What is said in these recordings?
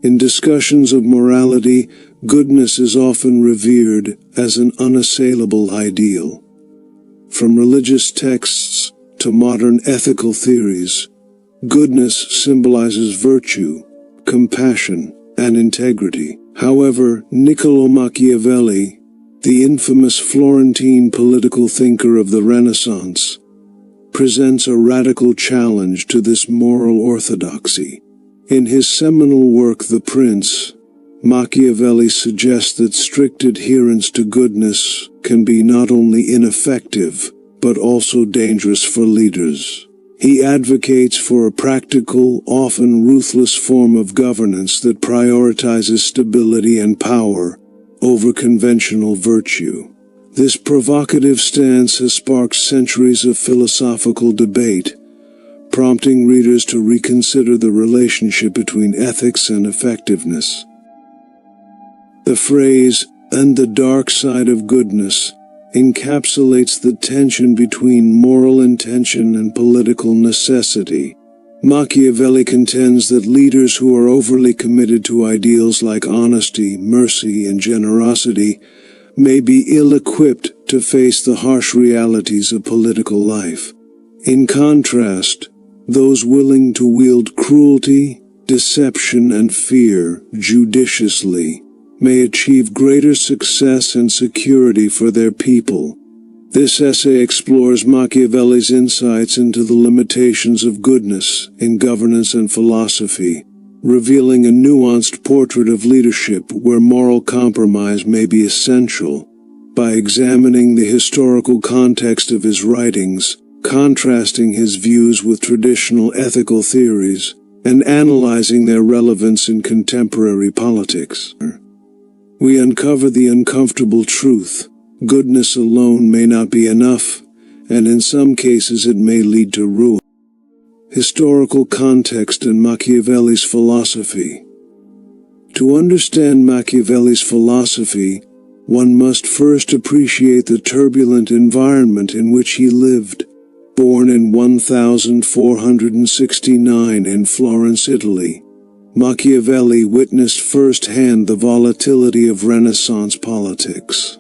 In discussions of morality, goodness is often revered as an unassailable ideal. From religious texts to modern ethical theories, goodness symbolizes virtue, compassion, and integrity. However, Niccolò Machiavelli, the infamous Florentine political thinker of the Renaissance, presents a radical challenge to this moral orthodoxy. In his seminal work The Prince, Machiavelli suggests that strict adherence to goodness can be not only ineffective, but also dangerous for leaders. He advocates for a practical, often ruthless form of governance that prioritizes stability and power over conventional virtue. This provocative stance has sparked centuries of philosophical debate, prompting readers to reconsider the relationship between ethics and effectiveness. The phrase, "and the dark side of goodness," encapsulates the tension between moral intention and political necessity. Machiavelli contends that leaders who are overly committed to ideals like honesty, mercy, and generosity may be ill-equipped to face the harsh realities of political life. In contrast, those willing to wield cruelty, deception, and fear judiciously may achieve greater success and security for their people. This essay explores Machiavelli's insights into the limitations of goodness in governance and philosophy, revealing a nuanced portrait of leadership where moral compromise may be essential. By examining the historical context of his writings, contrasting his views with traditional ethical theories, and analyzing their relevance in contemporary politics, we uncover the uncomfortable truth: goodness alone may not be enough, and in some cases it may lead to ruin. Historical context and Machiavelli's philosophy. To understand Machiavelli's philosophy, one must first appreciate the turbulent environment in which he lived. Born in 1469 in Florence, Italy, Machiavelli witnessed firsthand the volatility of Renaissance politics.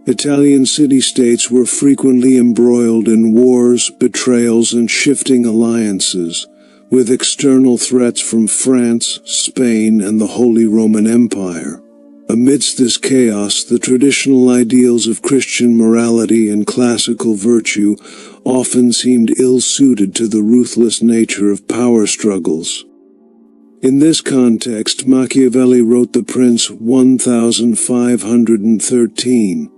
Italian city-states were frequently embroiled in wars, betrayals, and shifting alliances, with external threats from France, Spain, and the Holy Roman Empire. Amidst this chaos, the traditional ideals of Christian morality and classical virtue often seemed ill-suited to the ruthless nature of power struggles. In this context, Machiavelli wrote The Prince 1513,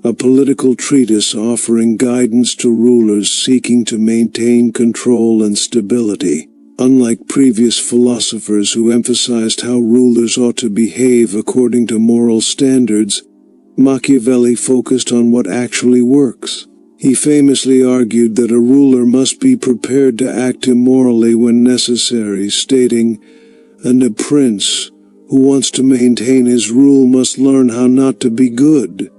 a political treatise offering guidance to rulers seeking to maintain control and stability. Unlike previous philosophers who emphasized how rulers ought to behave according to moral standards, Machiavelli focused on what actually works. He famously argued that a ruler must be prepared to act immorally when necessary, stating, "And a prince who wants to maintain his rule must learn how not to be good."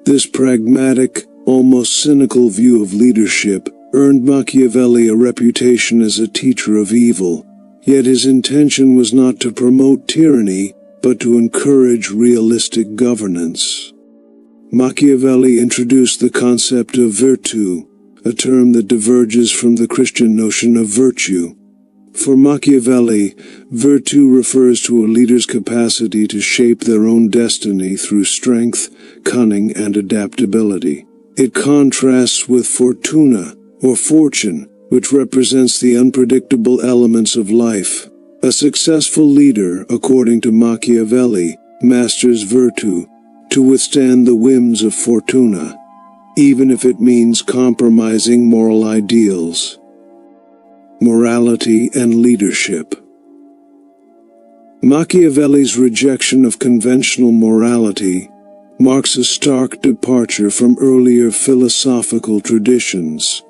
This pragmatic, almost cynical view of leadership earned Machiavelli a reputation as a teacher of evil, yet his intention was not to promote tyranny, but to encourage realistic governance. Machiavelli introduced the concept of virtù, a term that diverges from the Christian notion of virtue. For Machiavelli, virtù refers to a leader's capacity to shape their own destiny through strength, cunning, and adaptability. It contrasts with fortuna, or fortune, which represents the unpredictable elements of life. A successful leader, according to Machiavelli, masters virtù, to withstand the whims of fortuna, even if it means compromising moral ideals. Morality and leadership. Machiavelli's rejection of conventional morality marks a stark departure from earlier philosophical traditions.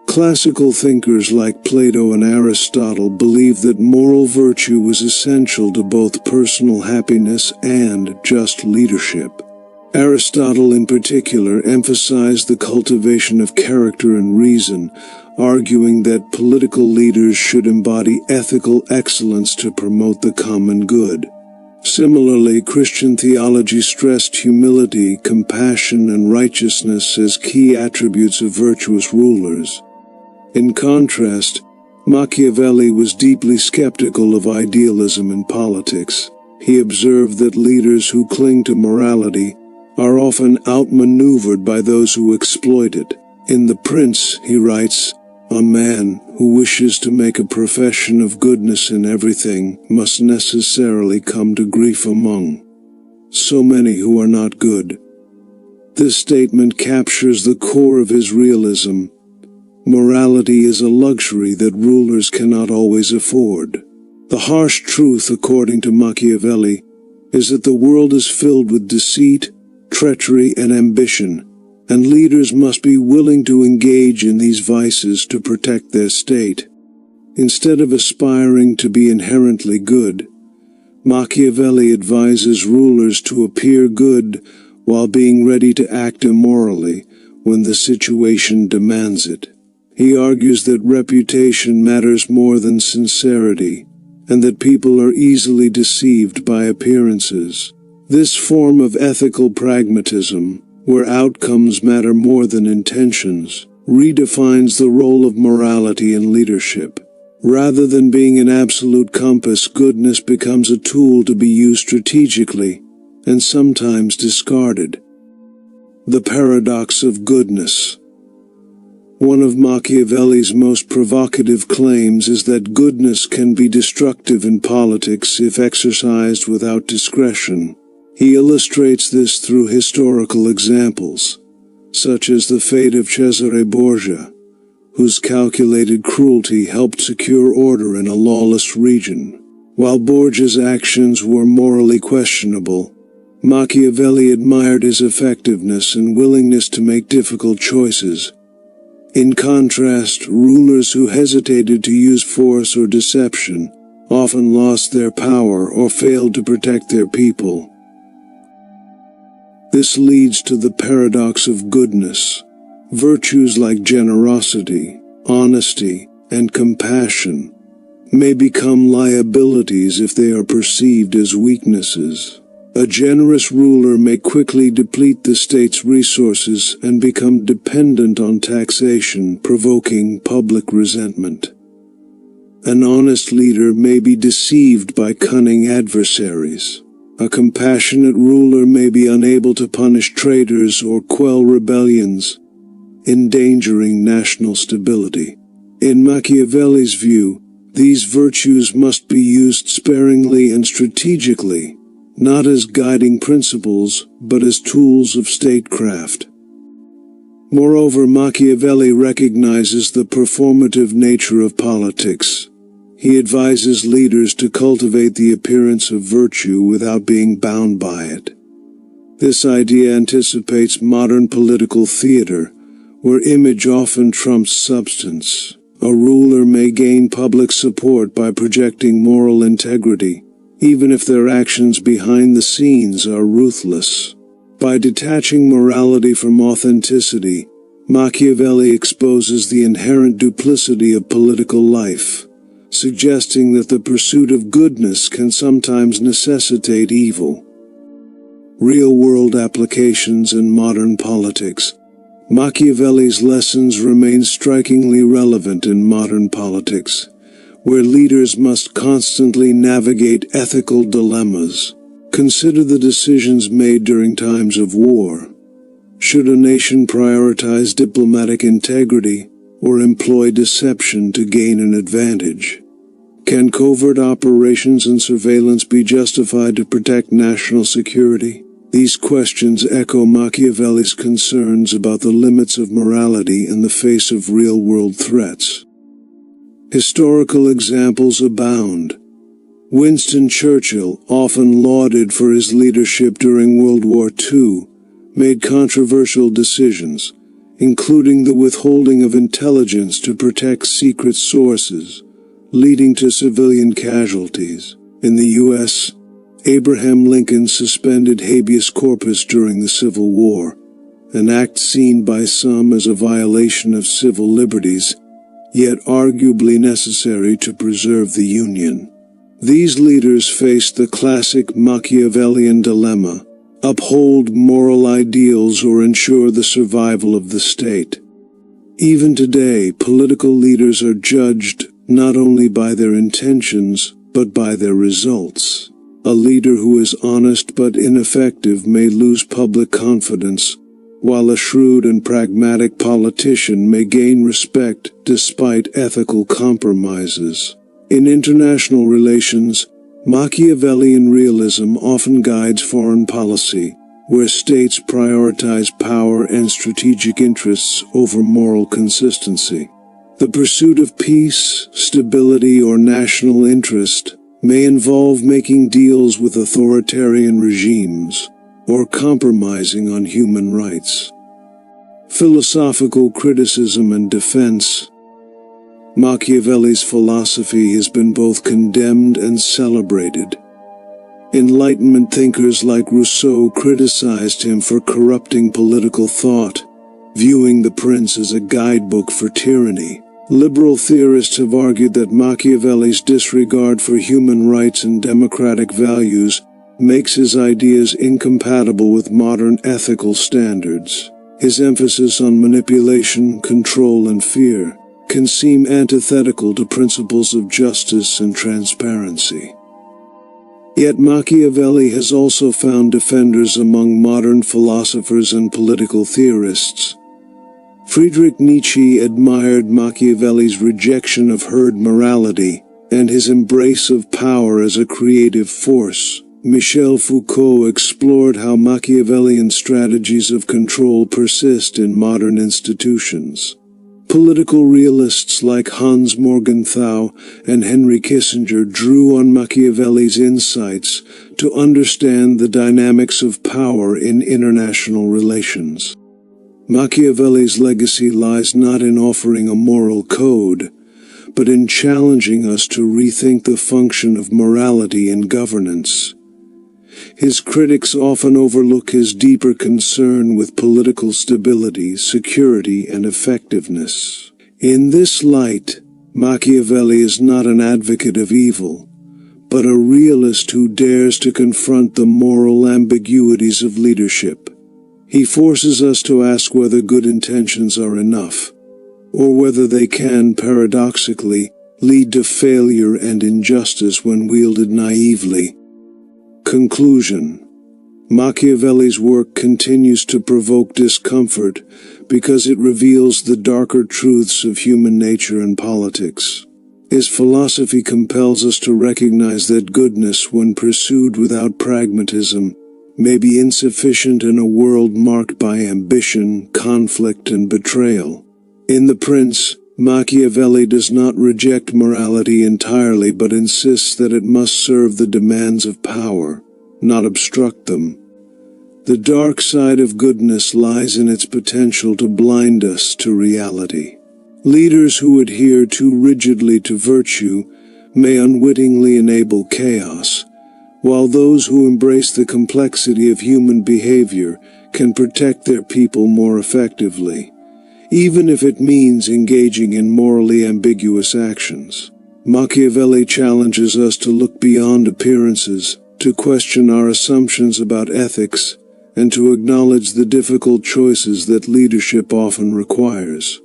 Classical thinkers like Plato and Aristotle believed that moral virtue was essential to both personal happiness and just leadership. Aristotle in particular emphasized the cultivation of character and reason, arguing that political leaders should embody ethical excellence to promote the common good. Similarly, Christian theology stressed humility, compassion, and righteousness as key attributes of virtuous rulers. In contrast, Machiavelli was deeply skeptical of idealism in politics. He observed that leaders who cling to morality are often outmaneuvered by those who exploit it. In The Prince, he writes, "A man who wishes to make a profession of goodness in everything must necessarily come to grief among so many who are not good." This statement captures the core of his realism. Morality is a luxury that rulers cannot always afford. The harsh truth, according to Machiavelli, is that the world is filled with deceit, treachery, and ambition, and leaders must be willing to engage in these vices to protect their state. Instead of aspiring to be inherently good, Machiavelli advises rulers to appear good while being ready to act immorally when the situation demands it. He argues that reputation matters more than sincerity, and that people are easily deceived by appearances. This form of ethical pragmatism, where outcomes matter more than intentions, redefines the role of morality in leadership. Rather than being an absolute compass, goodness becomes a tool to be used strategically, and sometimes discarded. The paradox of goodness. One of Machiavelli's most provocative claims is that goodness can be destructive in politics if exercised without discretion. He illustrates this through historical examples, such as the fate of Cesare Borgia, whose calculated cruelty helped secure order in a lawless region. While Borgia's actions were morally questionable, Machiavelli admired his effectiveness and willingness to make difficult choices. In contrast, rulers who hesitated to use force or deception often lost their power or failed to protect their people. This leads to the paradox of goodness. Virtues like generosity, honesty, and compassion may become liabilities if they are perceived as weaknesses. A generous ruler may quickly deplete the state's resources and become dependent on taxation, provoking public resentment. An honest leader may be deceived by cunning adversaries. A compassionate ruler may be unable to punish traitors or quell rebellions, endangering national stability. In Machiavelli's view, these virtues must be used sparingly and strategically, not as guiding principles, but as tools of statecraft. Moreover, Machiavelli recognizes the performative nature of politics. He advises leaders to cultivate the appearance of virtue without being bound by it. This idea anticipates modern political theater, where image often trumps substance. A ruler may gain public support by projecting moral integrity, even if their actions behind the scenes are ruthless. By detaching morality from authenticity, Machiavelli exposes the inherent duplicity of political life, suggesting that the pursuit of goodness can sometimes necessitate evil. Real-world applications in modern politics. Machiavelli's lessons remain strikingly relevant in modern politics, where leaders must constantly navigate ethical dilemmas. Consider the decisions made during times of war. Should a nation prioritize diplomatic integrity or employ deception to gain an advantage? Can covert operations and surveillance be justified to protect national security? These questions echo Machiavelli's concerns about the limits of morality in the face of real-world threats. Historical examples abound. Winston Churchill, often lauded for his leadership during World War II, made controversial decisions, including the withholding of intelligence to protect secret sources, leading to civilian casualties. In the U.S., Abraham Lincoln suspended habeas corpus during the Civil War, an act seen by some as a violation of civil liberties, yet arguably necessary to preserve the Union. These leaders faced the classic Machiavellian dilemma: uphold moral ideals or ensure the survival of the state. Even today, political leaders are judged not only by their intentions, but by their results. A leader who is honest but ineffective may lose public confidence, while a shrewd and pragmatic politician may gain respect despite ethical compromises. In international relations, Machiavellian realism often guides foreign policy, where states prioritize power and strategic interests over moral consistency. The pursuit of peace, stability, or national interest may involve making deals with authoritarian regimes or compromising on human rights. Philosophical criticism and defense. Machiavelli's philosophy has been both condemned and celebrated. Enlightenment thinkers like Rousseau criticized him for corrupting political thought, viewing the prince as a guidebook for tyranny. Liberal theorists have argued that Machiavelli's disregard for human rights and democratic values makes his ideas incompatible with modern ethical standards. His emphasis on manipulation, control, and fear can seem antithetical to principles of justice and transparency. Yet Machiavelli has also found defenders among modern philosophers and political theorists. Friedrich Nietzsche admired Machiavelli's rejection of herd morality and his embrace of power as a creative force. Michel Foucault explored how Machiavellian strategies of control persist in modern institutions. Political realists like Hans Morgenthau and Henry Kissinger drew on Machiavelli's insights to understand the dynamics of power in international relations. Machiavelli's legacy lies not in offering a moral code, but in challenging us to rethink the function of morality in governance. His critics often overlook his deeper concern with political stability, security, and effectiveness. In this light, Machiavelli is not an advocate of evil, but a realist who dares to confront the moral ambiguities of leadership. He forces us to ask whether good intentions are enough, or whether they can, paradoxically, lead to failure and injustice when wielded naively. Conclusion. Machiavelli's work continues to provoke discomfort because it reveals the darker truths of human nature and politics. His philosophy compels us to recognize that goodness, when pursued without pragmatism, may be insufficient in a world marked by ambition, conflict, and betrayal. In The Prince, Machiavelli does not reject morality entirely but insists that it must serve the demands of power, not obstruct them. The dark side of goodness lies in its potential to blind us to reality. Leaders who adhere too rigidly to virtue may unwittingly enable chaos, while those who embrace the complexity of human behavior can protect their people more effectively, even if it means engaging in morally ambiguous actions. Machiavelli challenges us to look beyond appearances, to question our assumptions about ethics, and to acknowledge the difficult choices that leadership often requires.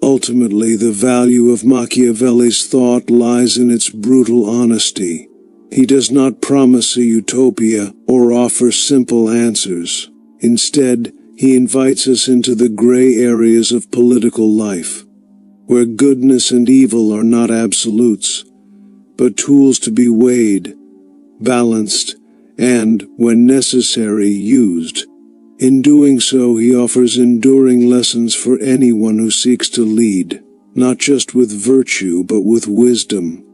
Ultimately, the value of Machiavelli's thought lies in its brutal honesty. He does not promise a utopia or offer simple answers. Instead, he invites us into the gray areas of political life, where goodness and evil are not absolutes, but tools to be weighed, balanced, and, when necessary, used. In doing so, he offers enduring lessons for anyone who seeks to lead, not just with virtue but with wisdom,